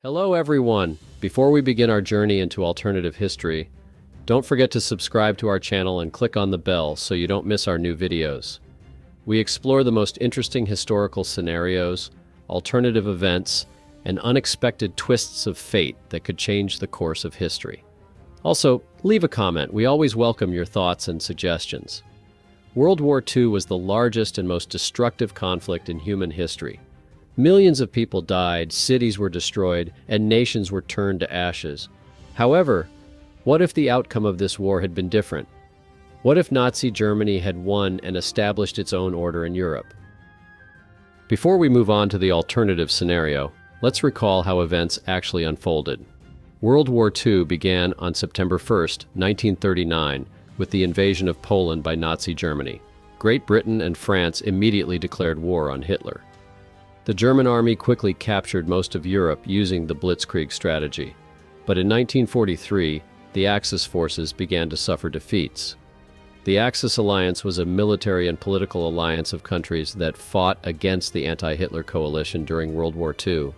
Hello everyone! Before we begin our journey into alternative history, don't forget to subscribe to our channel and click on the bell so you don't miss our new videos. We explore the most interesting historical scenarios, alternative events, and unexpected twists of fate that could change the course of history. Also, leave a comment. We always welcome your thoughts and suggestions. World War II was the largest and most destructive conflict in human history. Millions of people died, cities were destroyed, and nations were turned to ashes. However, what if the outcome of this war had been different? What if Nazi Germany had won and established its own order in Europe? Before we move on to the alternative scenario, let's recall how events actually unfolded. World War II began on September 1st, 1939, with the invasion of Poland by Nazi Germany. Great Britain and France immediately declared war on Hitler. The German army quickly captured most of Europe using the Blitzkrieg strategy. But in 1943, the Axis forces began to suffer defeats. The Axis alliance was a military and political alliance of countries that fought against the anti-Hitler coalition during World War II.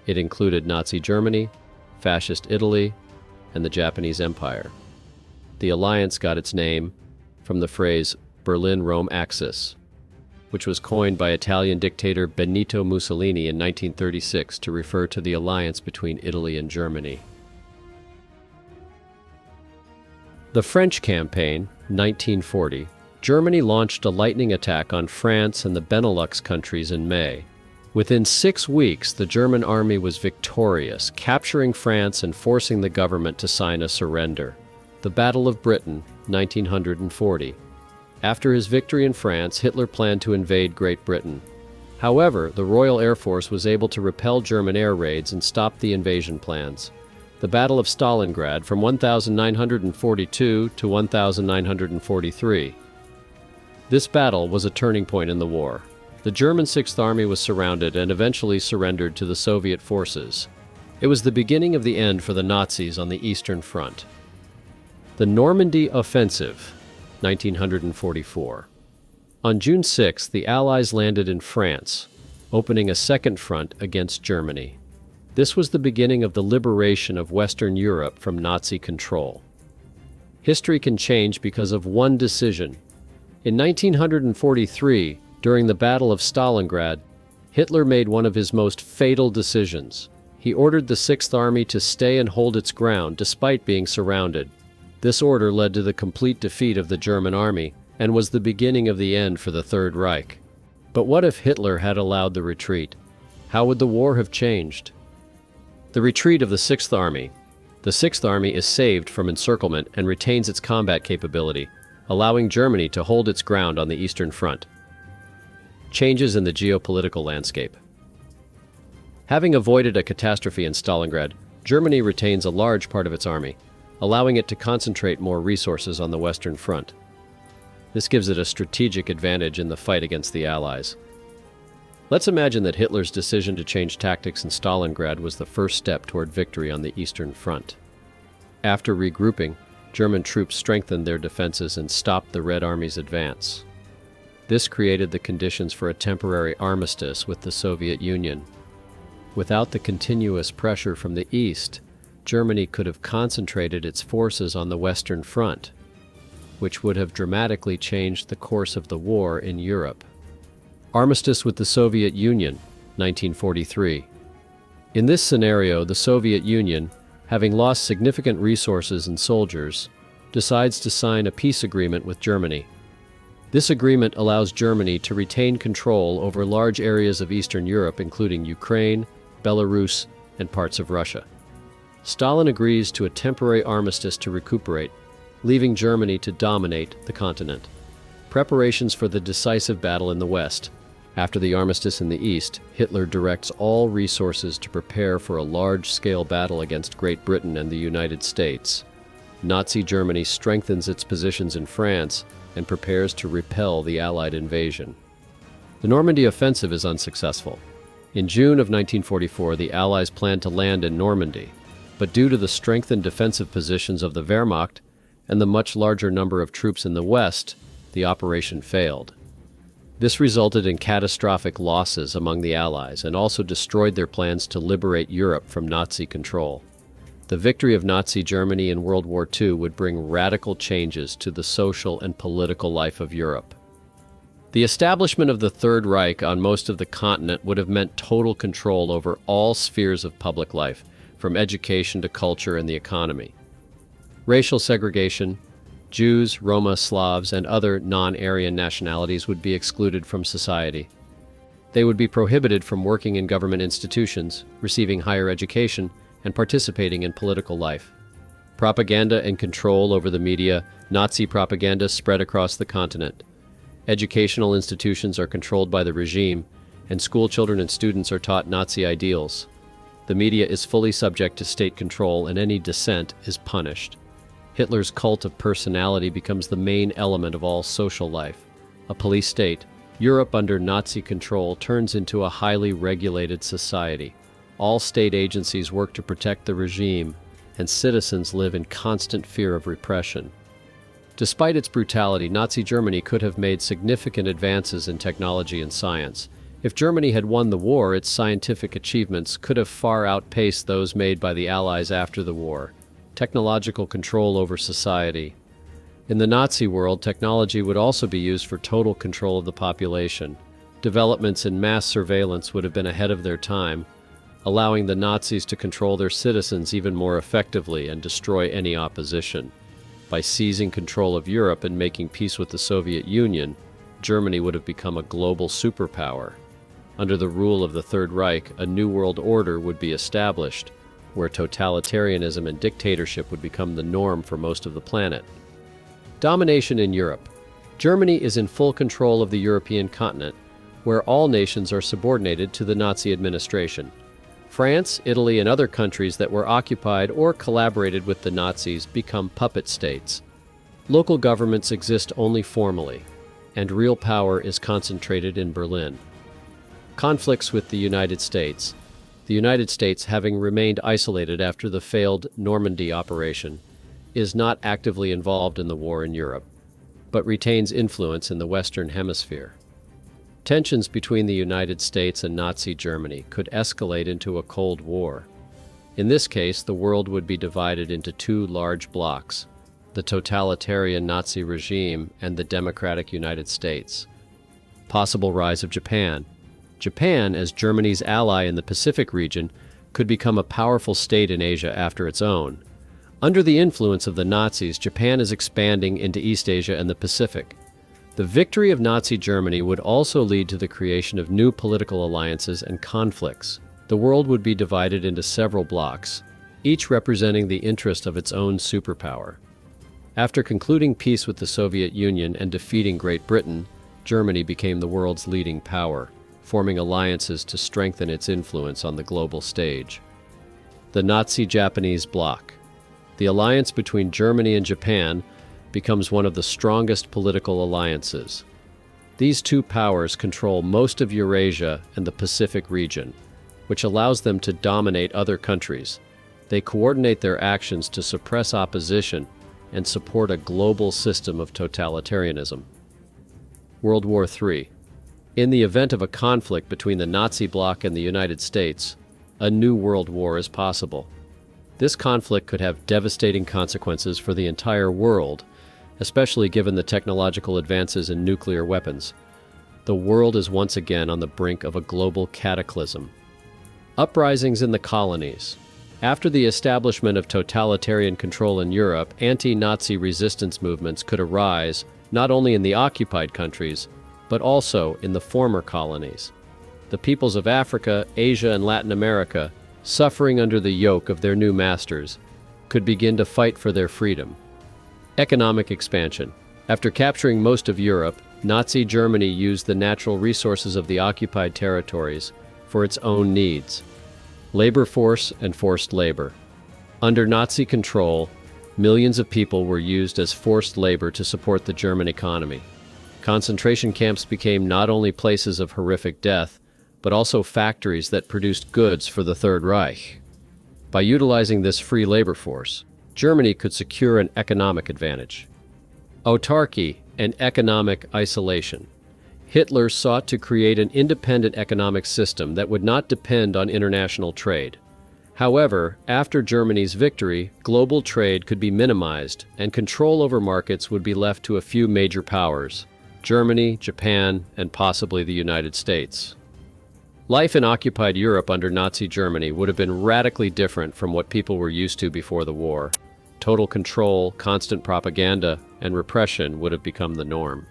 It included Nazi Germany, Fascist Italy, and the Japanese Empire. The alliance got its name from the phrase Berlin-Rome Axis, which was coined by Italian dictator Benito Mussolini in 1936 to refer to the alliance between Italy and Germany. The French campaign, 1940, Germany launched a lightning attack on France and the Benelux countries in May. Within 6 weeks, the German army was victorious, capturing France and forcing the government to sign a surrender. The Battle of Britain, 1940. After his victory in France, Hitler planned to invade Great Britain. However, the Royal Air Force was able to repel German air raids and stop the invasion plans. The Battle of Stalingrad from 1942 to 1943. This battle was a turning point in the war. The German Sixth Army was surrounded and eventually surrendered to the Soviet forces. It was the beginning of the end for the Nazis on the Eastern Front. The Normandy Offensive, 1944. On June 6, the Allies landed in France, opening a second front against Germany. This was the beginning of the liberation of Western Europe from Nazi control. History can change because of one decision. In 1943, during the Battle of Stalingrad, Hitler made one of his most fatal decisions. He ordered the Sixth Army to stay and hold its ground despite being surrounded. This order led to the complete defeat of the German army and was the beginning of the end for the Third Reich. But what if Hitler had allowed the retreat? How would the war have changed? The retreat of the Sixth Army. The Sixth Army is saved from encirclement and retains its combat capability, allowing Germany to hold its ground on the Eastern Front. Changes in the geopolitical landscape. Having avoided a catastrophe in Stalingrad, Germany retains a large part of its army, allowing it to concentrate more resources on the Western Front. This gives it a strategic advantage in the fight against the Allies. Let's imagine that Hitler's decision to change tactics in Stalingrad was the first step toward victory on the Eastern Front. After regrouping, German troops strengthened their defenses and stopped the Red Army's advance. This created the conditions for a temporary armistice with the Soviet Union. Without the continuous pressure from the East, Germany could have concentrated its forces on the Western Front, which would have dramatically changed the course of the war in Europe. Armistice with the Soviet Union, 1943. In this scenario, the Soviet Union, having lost significant resources and soldiers, decides to sign a peace agreement with Germany. This agreement allows Germany to retain control over large areas of Eastern Europe, including Ukraine, Belarus, and parts of Russia. Stalin agrees to a temporary armistice to recuperate, leaving Germany to dominate the continent. Preparations for the decisive battle in the West. After the armistice in the East, Hitler directs all resources to prepare for a large-scale battle against Great Britain and the United States. Nazi Germany strengthens its positions in France and prepares to repel the Allied invasion. The Normandy offensive is unsuccessful. In June of 1944, the Allies planned to land in Normandy, but due to the strengthened defensive positions of the Wehrmacht and the much larger number of troops in the West, the operation failed. This resulted in catastrophic losses among the Allies and also destroyed their plans to liberate Europe from Nazi control. The victory of Nazi Germany in World War II would bring radical changes to the social and political life of Europe. The establishment of the Third Reich on most of the continent would have meant total control over all spheres of public life, from education to culture and the economy. Racial segregation, Jews, Roma, Slavs, and other non-Aryan nationalities would be excluded from society. They would be prohibited from working in government institutions, receiving higher education, and participating in political life. Propaganda and control over the media, Nazi propaganda spread across the continent. Educational institutions are controlled by the regime, and school children and students are taught Nazi ideals. The media is fully subject to state control, and any dissent is punished. Hitler's cult of personality becomes the main element of all social life. A police state, Europe under Nazi control turns into a highly regulated society. All state agencies work to protect the regime, and citizens live in constant fear of repression. Despite its brutality, Nazi Germany could have made significant advances in technology and science. If Germany had won the war, its scientific achievements could have far outpaced those made by the Allies after the war. Technological control over society. In the Nazi world, technology would also be used for total control of the population. Developments in mass surveillance would have been ahead of their time, allowing the Nazis to control their citizens even more effectively and destroy any opposition. By seizing control of Europe and making peace with the Soviet Union, Germany would have become a global superpower. Under the rule of the Third Reich, a new world order would be established, where totalitarianism and dictatorship would become the norm for most of the planet. Domination in Europe. Germany is in full control of the European continent, where all nations are subordinated to the Nazi administration. France, Italy, and other countries that were occupied or collaborated with the Nazis become puppet states. Local governments exist only formally, and real power is concentrated in Berlin. Conflicts with the United States. The United States, having remained isolated after the failed Normandy operation, is not actively involved in the war in Europe, but retains influence in the Western Hemisphere. Tensions between the United States and Nazi Germany could escalate into a Cold War. In this case, the world would be divided into two large blocs, the totalitarian Nazi regime and the democratic United States. Possible rise of Japan. Japan, as Germany's ally in the Pacific region, could become a powerful state in Asia after its own. Under the influence of the Nazis, Japan is expanding into East Asia and the Pacific. The victory of Nazi Germany would also lead to the creation of new political alliances and conflicts. The world would be divided into several blocs, each representing the interest of its own superpower. After concluding peace with the Soviet Union and defeating Great Britain, Germany became the world's leading power, forming alliances to strengthen its influence on the global stage. The Nazi-Japanese bloc. The alliance between Germany and Japan becomes one of the strongest political alliances. These two powers control most of Eurasia and the Pacific region, which allows them to dominate other countries. They coordinate their actions to suppress opposition and support a global system of totalitarianism. World War III. In the event of a conflict between the Nazi bloc and the United States, a new world war is possible. This conflict could have devastating consequences for the entire world, especially given the technological advances in nuclear weapons. The world is once again on the brink of a global cataclysm. Uprisings in the colonies. After the establishment of totalitarian control in Europe, anti-Nazi resistance movements could arise not only in the occupied countries, but also in the former colonies. The peoples of Africa, Asia, and Latin America, suffering under the yoke of their new masters, could begin to fight for their freedom. Economic expansion. After capturing most of Europe, Nazi Germany used the natural resources of the occupied territories for its own needs. Labor force and forced labor. Under Nazi control, millions of people were used as forced labor to support the German economy. Concentration camps became not only places of horrific death, but also factories that produced goods for the Third Reich. By utilizing this free labor force, Germany could secure an economic advantage. Autarky and economic isolation. Hitler sought to create an independent economic system that would not depend on international trade. However, after Germany's victory, global trade could be minimized, and control over markets would be left to a few major powers: Germany, Japan, and possibly the United States. Life in occupied Europe under Nazi Germany would have been radically different from what people were used to before the war. Total control, constant propaganda, and repression would have become the norm.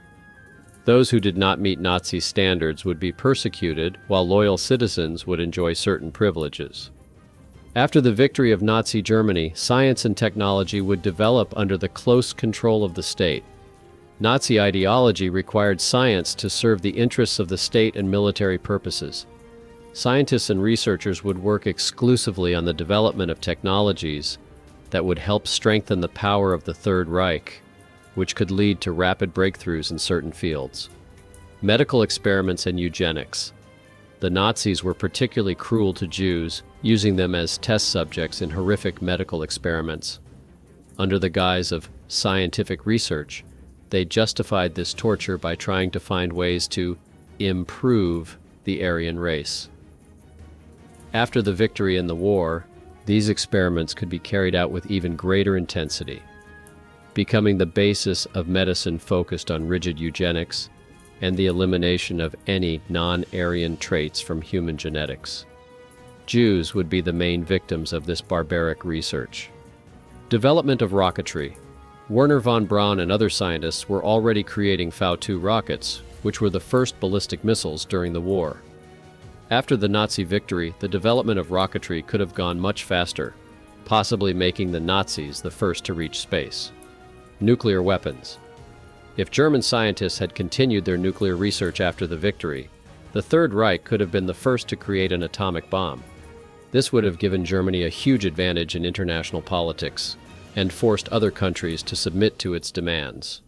Those who did not meet Nazi standards would be persecuted, while loyal citizens would enjoy certain privileges. After the victory of Nazi Germany, science and technology would develop under the close control of the state. Nazi ideology required science to serve the interests of the state and military purposes. Scientists and researchers would work exclusively on the development of technologies that would help strengthen the power of the Third Reich, which could lead to rapid breakthroughs in certain fields. Medical experiments and eugenics. The Nazis were particularly cruel to Jews, using them as test subjects in horrific medical experiments. Under the guise of scientific research, they justified this torture by trying to find ways to improve the Aryan race. After the victory in the war, these experiments could be carried out with even greater intensity, becoming the basis of medicine focused on rigid eugenics and the elimination of any non-Aryan traits from human genetics. Jews would be the main victims of this barbaric research. Development of rocketry. Werner von Braun and other scientists were already creating Pfau-2 rockets, which were the first ballistic missiles during the war. After the Nazi victory, the development of rocketry could have gone much faster, possibly making the Nazis the first to reach space. Nuclear weapons. If German scientists had continued their nuclear research after the victory, the Third Reich could have been the first to create an atomic bomb. This would have given Germany a huge advantage in international politics and forced other countries to submit to its demands.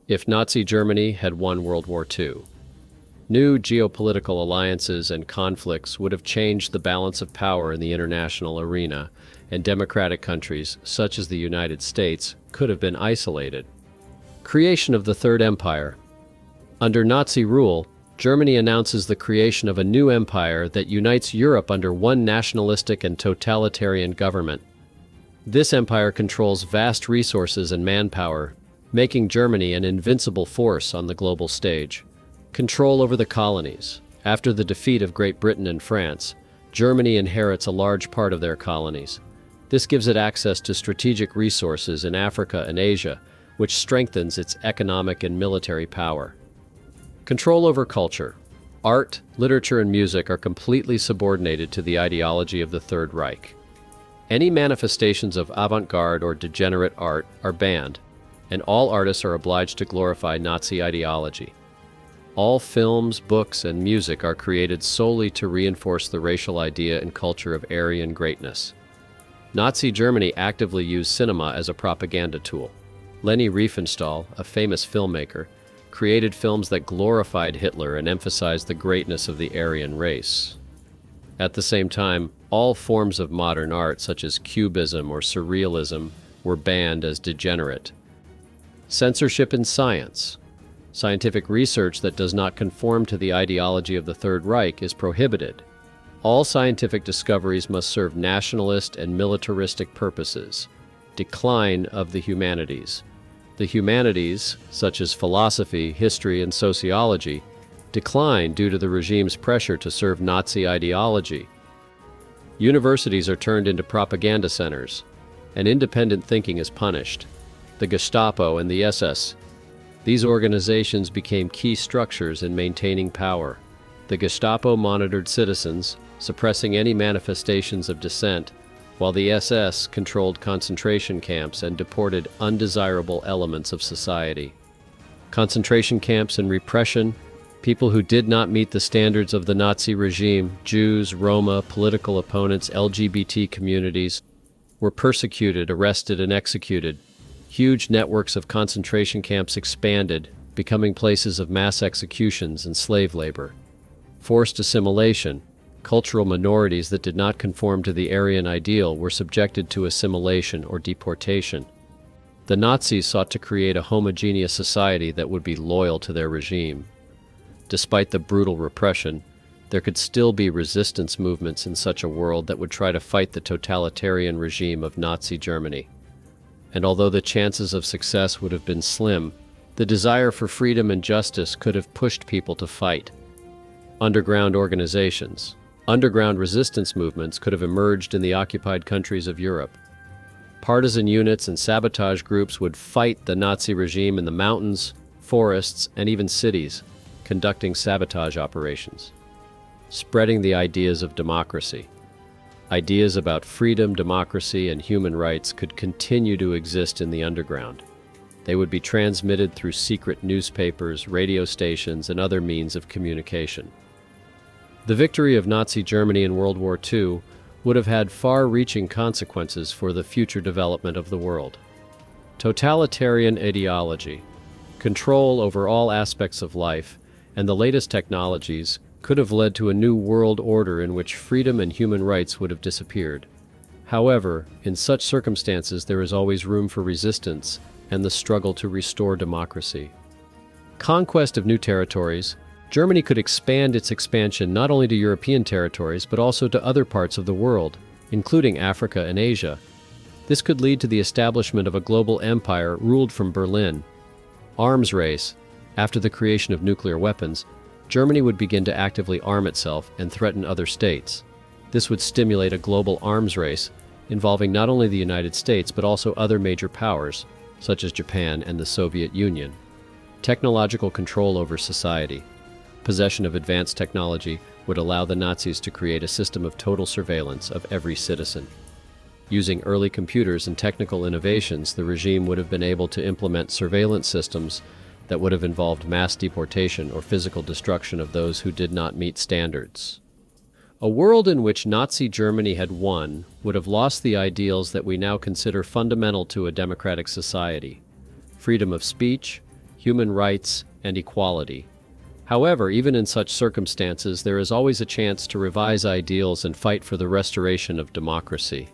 If Nazi Germany had won World War II, new geopolitical alliances and conflicts would have changed the balance of power in the international arena, and democratic countries, such as the United States, could have been isolated. Creation of the Third Empire. Under Nazi rule, Germany announces the creation of a new empire that unites Europe under one nationalistic and totalitarian government. This empire controls vast resources and manpower, making Germany an invincible force on the global stage. Control over the colonies. After the defeat of Great Britain and France, Germany inherits a large part of their colonies. This gives it access to strategic resources in Africa and Asia, which strengthens its economic and military power. Control over culture. Art, literature, and music are completely subordinated to the ideology of the Third Reich. Any manifestations of avant-garde or degenerate art are banned, and all artists are obliged to glorify Nazi ideology. All films, books, and music are created solely to reinforce the racial idea and culture of Aryan greatness. Nazi Germany actively used cinema as a propaganda tool. Leni Riefenstahl, a famous filmmaker, created films that glorified Hitler and emphasized the greatness of the Aryan race. At the same time, all forms of modern art, such as Cubism or Surrealism, were banned as degenerate. Censorship in science. Scientific research that does not conform to the ideology of the Third Reich is prohibited. All scientific discoveries must serve nationalist and militaristic purposes. Decline of the humanities. The humanities, such as philosophy, history, and sociology, decline due to the regime's pressure to serve Nazi ideology. Universities are turned into propaganda centers, and independent thinking is punished. The Gestapo and the SS. These organizations became key structures in maintaining power. The Gestapo monitored citizens, suppressing any manifestations of dissent, while the SS controlled concentration camps and deported undesirable elements of society. Concentration camps and repression. People who did not meet the standards of the Nazi regime, Jews, Roma, political opponents, LGBT communities, were persecuted, arrested, and executed. Huge networks of concentration camps expanded, becoming places of mass executions and slave labor. Forced assimilation. Cultural minorities that did not conform to the Aryan ideal were subjected to assimilation or deportation. The Nazis sought to create a homogeneous society that would be loyal to their regime. Despite the brutal repression, there could still be resistance movements in such a world that would try to fight the totalitarian regime of Nazi Germany. And although the chances of success would have been slim, the desire for freedom and justice could have pushed people to fight. Underground organizations, underground resistance movements could have emerged in the occupied countries of Europe. Partisan units and sabotage groups would fight the Nazi regime in the mountains, forests, and even cities, conducting sabotage operations. Spreading the ideas of democracy. Ideas about freedom, democracy, and human rights could continue to exist in the underground. They would be transmitted through secret newspapers, radio stations, and other means of communication. The victory of Nazi Germany in World War II would have had far-reaching consequences for the future development of the world. Totalitarian ideology, control over all aspects of life, and the latest technologies could have led to a new world order in which freedom and human rights would have disappeared. However, in such circumstances there is always room for resistance and the struggle to restore democracy. Conquest of new territories. Germany could expand its expansion not only to European territories but also to other parts of the world, including Africa and Asia. This could lead to the establishment of a global empire ruled from Berlin. Arms race. After the creation of nuclear weapons, Germany would begin to actively arm itself and threaten other states. This would stimulate a global arms race involving not only the United States but also other major powers, such as Japan and the Soviet Union. Technological control over society. Possession of advanced technology would allow the Nazis to create a system of total surveillance of every citizen. Using early computers and technical innovations, the regime would have been able to implement surveillance systems that would have involved mass deportation or physical destruction of those who did not meet standards. A world in which Nazi Germany had won would have lost the ideals that we now consider fundamental to a democratic society: freedom of speech, human rights, and equality. However, even in such circumstances, there is always a chance to revise ideals and fight for the restoration of democracy.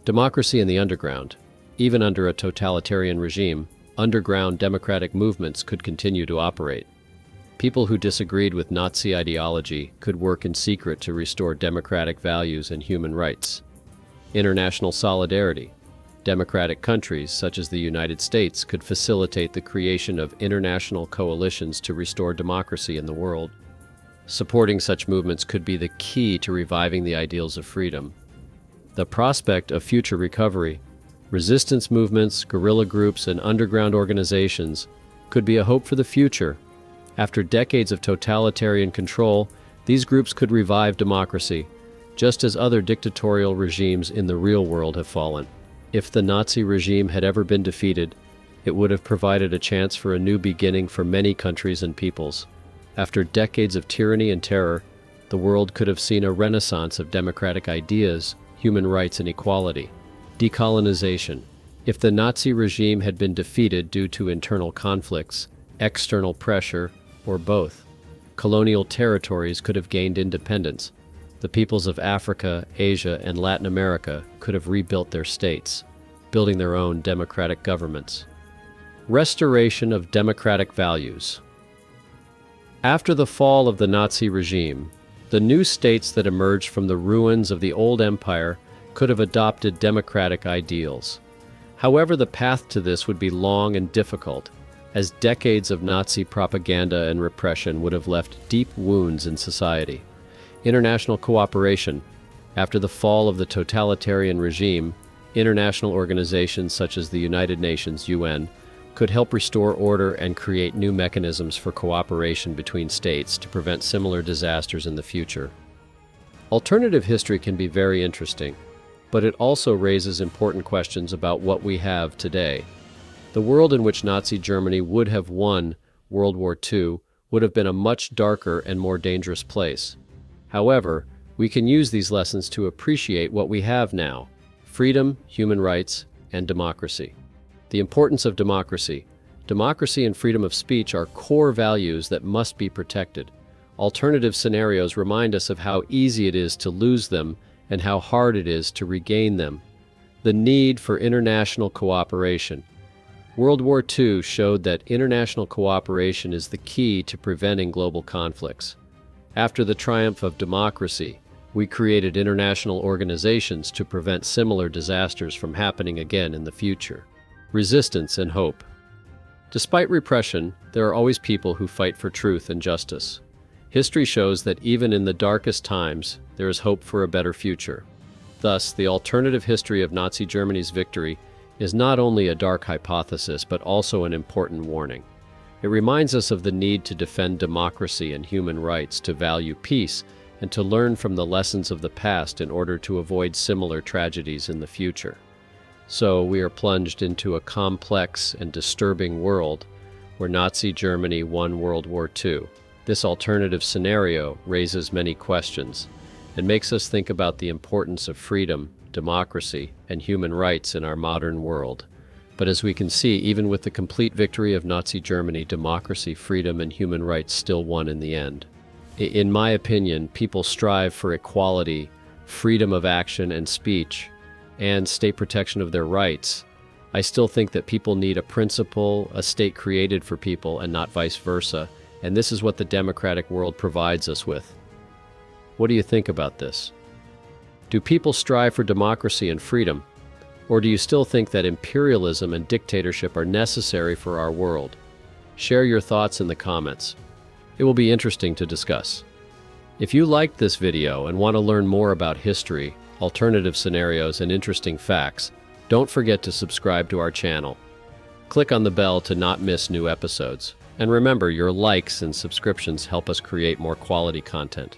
Democracy in the underground. Even under a totalitarian regime, underground democratic movements could continue to operate. People who disagreed with Nazi ideology could work in secret to restore democratic values and human rights. International solidarity. Democratic countries, such as the United States, could facilitate the creation of international coalitions to restore democracy in the world. Supporting such movements could be the key to reviving the ideals of freedom. The prospect of future recovery. Resistance movements, guerrilla groups, and underground organizations could be a hope for the future. After decades of totalitarian control, these groups could revive democracy, just as other dictatorial regimes in the real world have fallen. If the Nazi regime had ever been defeated, it would have provided a chance for a new beginning for many countries and peoples. After decades of tyranny and terror, the world could have seen a renaissance of democratic ideas, human rights, and equality. Decolonization. If the Nazi regime had been defeated due to internal conflicts, external pressure, or both, colonial territories could have gained independence. The peoples of Africa, Asia, and Latin America could have rebuilt their states, building their own democratic governments. Restoration of democratic values. After the fall of the Nazi regime, the new states that emerged from the ruins of the old empire could have adopted democratic ideals. However, the path to this would be long and difficult, as decades of Nazi propaganda and repression would have left deep wounds in society. International cooperation. After the fall of the totalitarian regime, international organizations such as the United Nations (UN) could help restore order and create new mechanisms for cooperation between states to prevent similar disasters in the future. Alternative history can be very interesting, but it also raises important questions about what we have today. The world in which Nazi Germany would have won World War II would have been a much darker and more dangerous place. However, we can use these lessons to appreciate what we have now: freedom, human rights, and democracy. The importance of democracy. Democracy and freedom of speech are core values that must be protected. Alternative scenarios remind us of how easy it is to lose them and how hard it is to regain them. The need for international cooperation. World War II showed that international cooperation is the key to preventing global conflicts. After the triumph of democracy, we created international organizations to prevent similar disasters from happening again in the future. Resistance and hope. Despite repression, there are always people who fight for truth and justice. History shows that even in the darkest times, there is hope for a better future. Thus, the alternative history of Nazi Germany's victory is not only a dark hypothesis, but also an important warning. It reminds us of the need to defend democracy and human rights, to value peace, and to learn from the lessons of the past in order to avoid similar tragedies in the future. So, we are plunged into a complex and disturbing world where Nazi Germany won World War II. This alternative scenario raises many questions and makes us think about the importance of freedom, democracy, and human rights in our modern world. But as we can see, even with the complete victory of Nazi Germany, democracy, freedom, and human rights still won in the end. In my opinion, people strive for equality, freedom of action and speech, and state protection of their rights. I still think that people need a principle, a state created for people, and not vice versa, and this is what the democratic world provides us with. What do you think about this? Do people strive for democracy and freedom? Or do you still think that imperialism and dictatorship are necessary for our world? Share your thoughts in the comments. It will be interesting to discuss. If you liked this video and want to learn more about history, alternative scenarios, and interesting facts, don't forget to subscribe to our channel. Click on the bell to not miss new episodes. And remember, your likes and subscriptions help us create more quality content.